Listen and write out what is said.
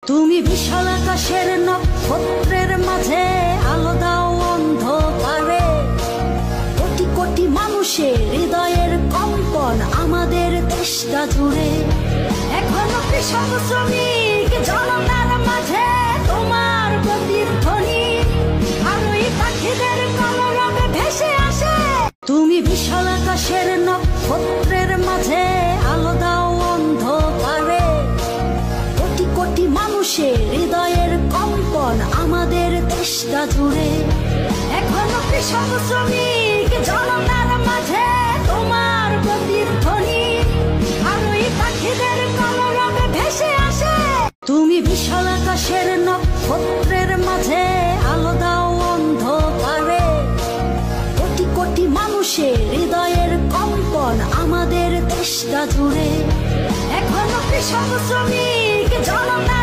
তুমি বিশাল আকাশের নক্ষত্রের মাঝে আলো দাও অন্ধকারে, কোটি কোটি মানুষের হৃদয়ের কম্পন আমাদের দেশটা জুড়ে। এখনো কৃষক শ্রমিক জনতার মাঝে তোমার প্রতিধ্বনি, আর ওই পাখিদের কলরবে ভেসে আসে। তুমি বিশাল আকাশের নক্ষত্রের মাঝে আলো দাও অন্ধকারে, কোটি কোটি মানুষের হৃদয়ের কম্পন আমাদের দেশটা জুড়ে। এখনো কৃষক শ্রমিক জনতার মাঝে তোমার প্রতিধ্বনি, আর ওই পাখিদের কলরবে ভেসে আসে। তুমি বিশাল আকাশের নক্ষত্রের মাঝে আলো দাও অন্ধকারে, কোটি কোটি মানুষের হৃদয়ের কম্পন আমাদের দেশটা জুড়ে। এখনো কৃষক শ্রমিক জনতা